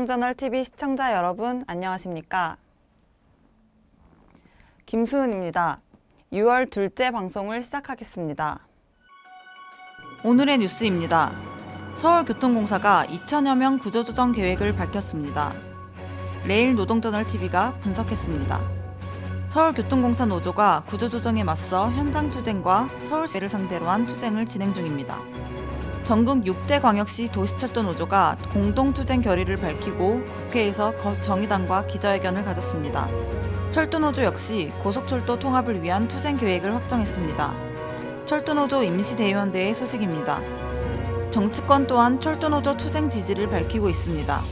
노동저널TV 시청자 여러분 안녕하십니까? 김수은입니다. 6월 둘째 방송을 시작하겠습니다. 오늘의 뉴스입니다. 서울교통공사가 2천여 명 구조조정 계획을 밝혔습니다. 레일 노동저널TV가 분석했습니다. 서울교통공사 노조가 구조조정에 맞서 현장 투쟁과 서울시를 상대로 한 투쟁을 진행 중입니다. 전국 6대 광역시 도시철도 노조가 공동투쟁 결의를 밝히고 국회에서 정의당과 기자회견을 가졌습니다. 철도노조 역시 고속철도 통합을 위한 투쟁 계획을 확정했습니다. 철도노조 임시대의원대회 소식입니다. 정치권 또한 철도노조 투쟁 지지를 밝히고 있습니다.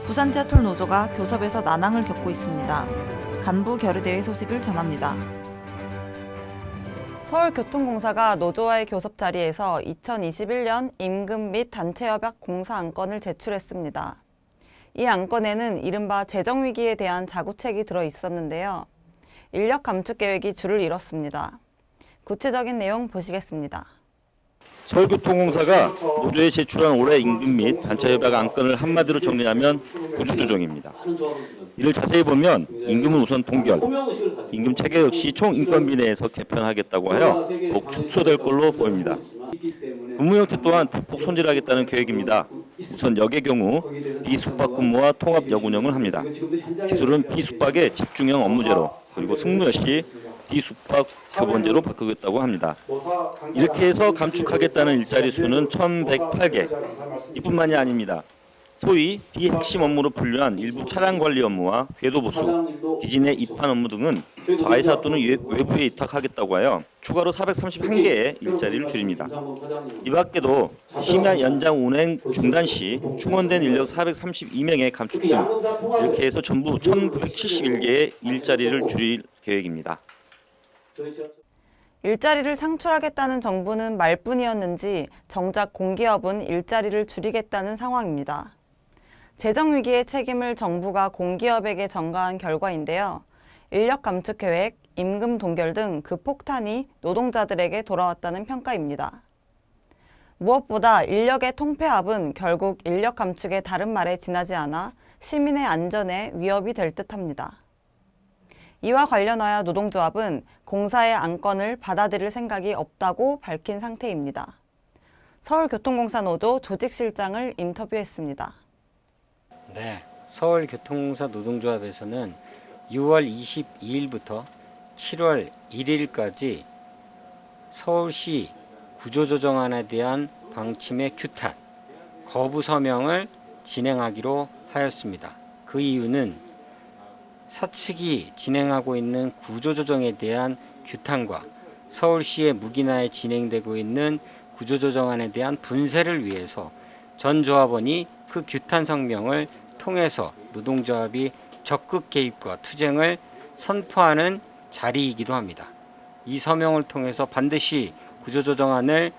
부산지하철 노조가 교섭에서 난항을 겪고 있습니다. 간부 결의대회 소식을 전합니다. 서울교통공사가 노조와의 교섭 자리에서 2021년 임금 및 단체협약 공사 안건을 제출했습니다. 이 안건에는 이른바 재정위기에 대한 자구책이 들어 있었는데요. 인력 감축 계획이 줄을 이뤘습니다. 구체적인 내용 보시겠습니다. 서울교통공사가 노조에 제출한 올해 임금 및 단체협약 안건을 한마디로 정리하면 구조조정입니다. 이를 자세히 보면 임금은 우선 동결, 임금 체계 역시 총인건비 내에서 개편하겠다고 하여 더욱 축소될 걸로 보입니다. 근무 형태 또한 대폭 손질하겠다는 계획입니다. 우선 역의 경우 비숙박 근무와 통합 역 운영을 합니다. 기술은 비숙박의 집중형 업무제로, 그리고 승무 역시 비숙박 교본제로 바꾸겠다고 합니다. 이렇게 해서 감축하겠다는 일자리 수는 1,108개. 이뿐만이 아닙니다. 소위 비핵심 업무로 분류한 일부 차량 관리 업무와 궤도 보수, 기진의 입판 업무 등은 자회사 또는 외부에 위탁하겠다고 하여 추가로 431개의 일자리를 줄입니다. 이 밖에도 심야 연장 운행 중단 시 충원된 인력 432명의 감축 등 이렇게 해서 전부 1,971개의 일자리를 줄일 계획입니다. 일자리를 창출하겠다는 정부는 말뿐이었는지 정작 공기업은 일자리를 줄이겠다는 상황입니다. 재정위기의 책임을 정부가 공기업에게 전가한 결과인데요. 인력 감축 계획, 임금 동결 등 그 폭탄이 노동자들에게 돌아왔다는 평가입니다. 무엇보다 인력의 통폐합은 결국 인력 감축의 다른 말에 지나지 않아 시민의 안전에 위협이 될 듯합니다. 이와 관련하여 노동조합은 공사의 안건을 받아들일 생각이 없다고 밝힌 상태입니다. 서울교통공사 노조 조직실장을 인터뷰했습니다. 네, 서울교통공사 노동조합에서는 6월 22일부터 7월 1일까지 서울시 구조조정안에 대한 방침의 규탄, 거부 서명을 진행하기로 하였습니다. 그 이유는 사측이 진행하고 있는 구조조정에 대한 규탄과 서울시의 무기나에 진행되고 있는 구조조정안에 대한 분쇄를 위해서 전 조합원이 그 규탄 성명을 통해서 노동조합이 적극 개입과 투쟁을 선포하는 자리이기도 합니다. 이 서명을 통해서 반드시 구조조정안을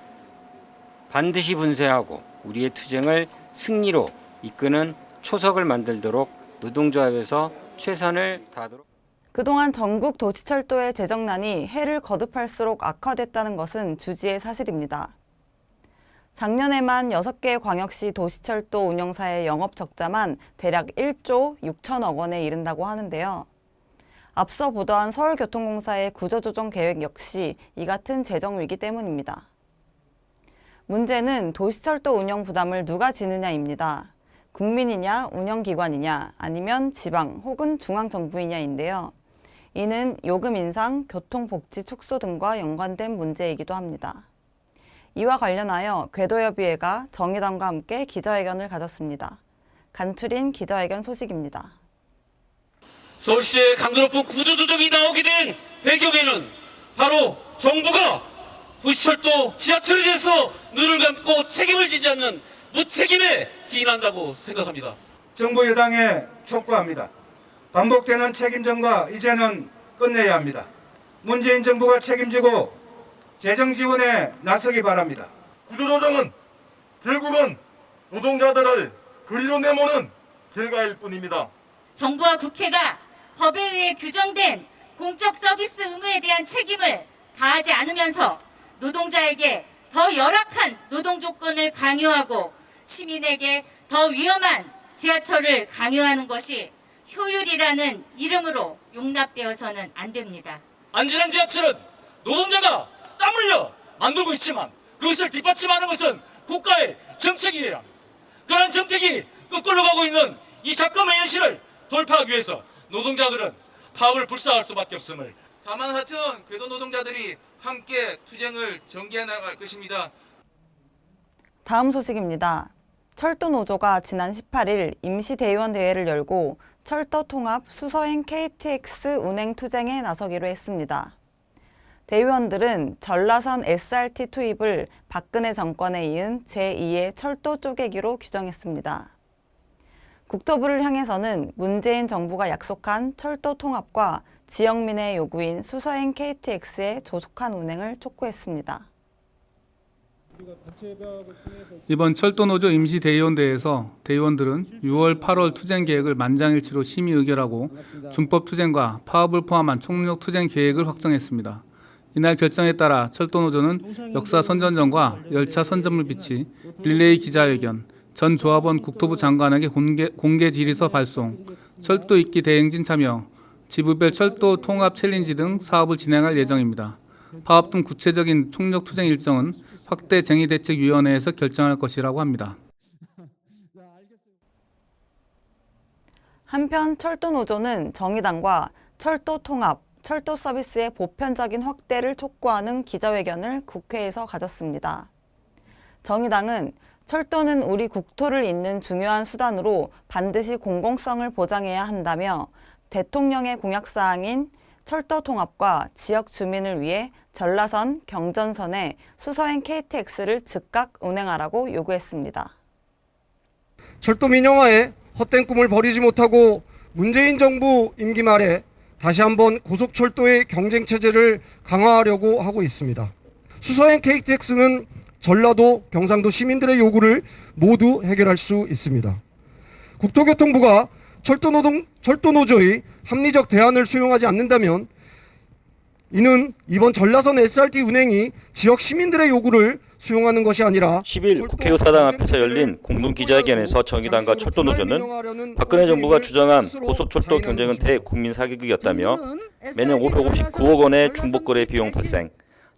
반드시 분쇄하고 우리의 투쟁을 승리로 이끄는 초석을 만들도록 노동조합에서 최선을 다하도록. 그동안 전국 도시철도의 재정난이 해를 거듭할수록 악화됐다는 것은 주지의 사실입니다. 작년에만 6개 광역시 도시철도 운영사의 영업 적자만 대략 1조 6천억 원에 이른다고 하는데요. 앞서 보도한 서울교통공사의 구조조정 계획 역시 이 같은 재정위기 때문입니다. 문제는 도시철도 운영 부담을 누가 지느냐입니다. 국민이냐, 운영기관이냐, 아니면 지방 혹은 중앙정부이냐인데요. 이는 요금 인상, 교통복지 축소 등과 연관된 문제이기도 합니다. 이와 관련하여 궤도협의회가 정의당과 함께 기자회견을 가졌습니다. 간추린 기자회견 소식입니다. 서울시의 강도 높은 구조조정이 나오게 된 배경에는 바로 정부가 도시철도 지하철에 대해서 눈을 감고 책임을 지지 않는 무책임에 기인한다고 생각합니다. 정부 여당에 촉구합니다. 반복되는 책임 전가 이제는 끝내야 합니다. 문재인 정부가 책임지고 재정 지원에 나서기 바랍니다. 구조조정은 결국은 노동자들을 그리로 내모는 결과일 뿐입니다. 정부와 국회가 법에 의해 규정된 공적 서비스 의무에 대한 책임을 다하지 않으면서 노동자에게 더 열악한 노동 조건을 강요하고 시민에게 더 위험한 지하철을 강요하는 것이 효율이라는 이름으로 용납되어서는 안 됩니다. 안전한 지하철은 노동자가 땀 흘려 만들고 있지만 그것을 뒷받침하는 것은 국가의 정책이에요. 그러한 정책이 거꾸로 가고 있는 이 잠깐의 현실을 돌파하기 위해서 노동자들은 파업을 불사할 수밖에 없음을 44,000 궤도 노동자들이 함께 투쟁을 전개해 나갈 것입니다. 다음 소식입니다. 철도노조가 지난 18일 임시대의원 대회를 열고 철도통합 수서행 KTX 운행 투쟁에 나서기로 했습니다. 대의원들은 전라선 SRT 투입을 박근혜 정권에 이은 제2의 철도 쪼개기로 규정했습니다. 국토부를 향해서는 문재인 정부가 약속한 철도 통합과 지역민의 요구인 수서행 KTX의 조속한 운행을 촉구했습니다. 이번 철도노조 임시대의원대회에서 대의원들은 6월 8월 투쟁 계획을 만장일치로 심의 의결하고 준법 투쟁과 파업을 포함한 총력 투쟁 계획을 확정했습니다. 이날 결정에 따라 철도노조는 역사 선전전과 열차 선전물 비치, 릴레이 기자회견, 전 조합원 국토부 장관에게 공개 질의서 발송, 철도 있기 대행진 참여, 지부별 철도 통합 챌린지 등 사업을 진행할 예정입니다. 파업 등 구체적인 총력 투쟁 일정은 확대 쟁의대책위원회에서 결정할 것이라고 합니다. 한편 철도노조는 정의당과 철도 통합, 철도 서비스의 보편적인 확대를 촉구하는 기자회견을 국회에서 가졌습니다. 정의당은 철도는 우리 국토를 잇는 중요한 수단으로 반드시 공공성을 보장해야 한다며 대통령의 공약사항인 철도 통합과 지역 주민을 위해 전라선, 경전선에 수서행 KTX를 즉각 운행하라고 요구했습니다. 철도 민영화에 헛된 꿈을 버리지 못하고 문재인 정부 임기 말에 다시 한번 고속철도의 경쟁 체제를 강화하려고 하고 있습니다. 수서행 KTX는 전라도, 경상도 시민들의 요구를 모두 해결할 수 있습니다. 국토교통부가 철도노조의 합리적 대안을 수용하지 않는다면 이는 이번 전라선 SRT 운행이 지역 시민들의 요구를 수용하는 것이 아니라 10일 국회의사당 앞에서 열린 공동기자회견에서 정의당과 철도노조는 박근혜 정부가 주장한 고속철도 경쟁은 대국민 사기극이었다며 매년 559억 원의 중복거래 비용 발생,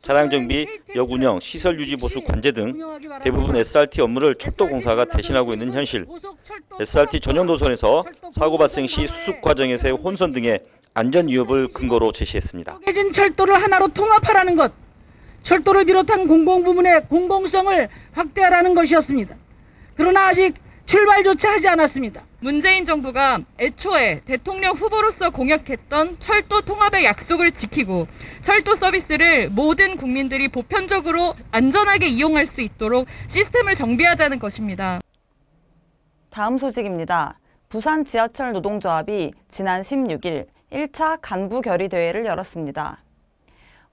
차량 정비, 역 운영, 시설 유지 보수 관제 등 대부분 SRT 업무를 철도공사가 대신하고 있는 현실, SRT 전용 노선에서 사고 발생 시 수습 과정에서의 혼선 등의 안전 위협을 근거로 제시했습니다. 깨진 철도를 하나로 통합하라는 것, 철도를 비롯한 공공부문의 공공성을 확대하라는 것이었습니다. 그러나 아직 출발조차 하지 않았습니다. 문재인 정부가 애초에 대통령 후보로서 공약했던 철도 통합의 약속을 지키고 철도 서비스를 모든 국민들이 보편적으로 안전하게 이용할 수 있도록 시스템을 정비하자는 것입니다. 다음 소식입니다. 부산 지하철 노동조합이 지난 16일 1차 간부 결의 대회를 열었습니다.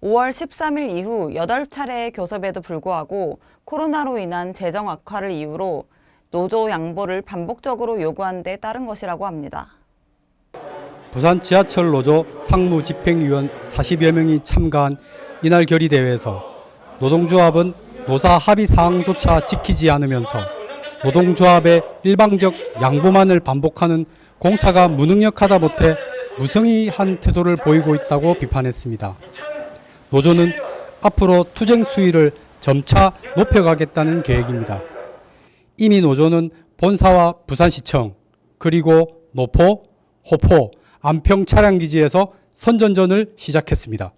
5월 13일 이후 8차례의 교섭에도 불구하고 코로나로 인한 재정 악화를 이유로 노조 양보를 반복적으로 요구한 데 따른 것이라고 합니다. 부산 지하철 노조 상무 집행위원 40여 명이 참가한 이날 결의대회에서 노동조합은 노사 합의 사항조차 지키지 않으면서 노동조합의 일방적 양보만을 반복하는 공사가 무능력하다 못해 무성의한 태도를 보이고 있다고 비판했습니다. 노조는 앞으로 투쟁 수위를 점차 높여가겠다는 계획입니다. 이미 노조는 본사와 부산시청, 그리고 노포, 호포, 안평 차량기지에서 선전전을 시작했습니다.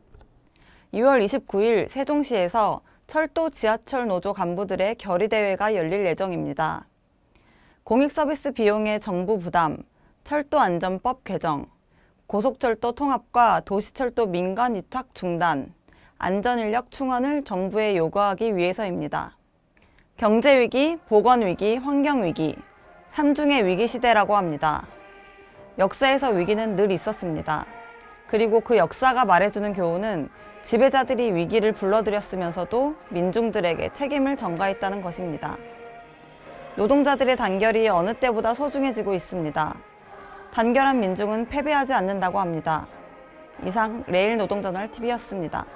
2월 29일 세종시에서 철도 지하철 노조 간부들의 결의대회가 열릴 예정입니다. 공익서비스 비용의 정부 부담, 철도안전법 개정, 고속철도 통합과 도시철도 민간 위탁 중단, 안전인력 충원을 정부에 요구하기 위해서입니다. 경제위기, 보건위기, 환경위기, 3중의 위기 시대라고 합니다. 역사에서 위기는 늘 있었습니다. 그리고 그 역사가 말해주는 교훈은 지배자들이 위기를 불러들였으면서도 민중들에게 책임을 전가했다는 것입니다. 노동자들의 단결이 어느 때보다 소중해지고 있습니다. 단결한 민중은 패배하지 않는다고 합니다. 이상 레일노동저널TV였습니다.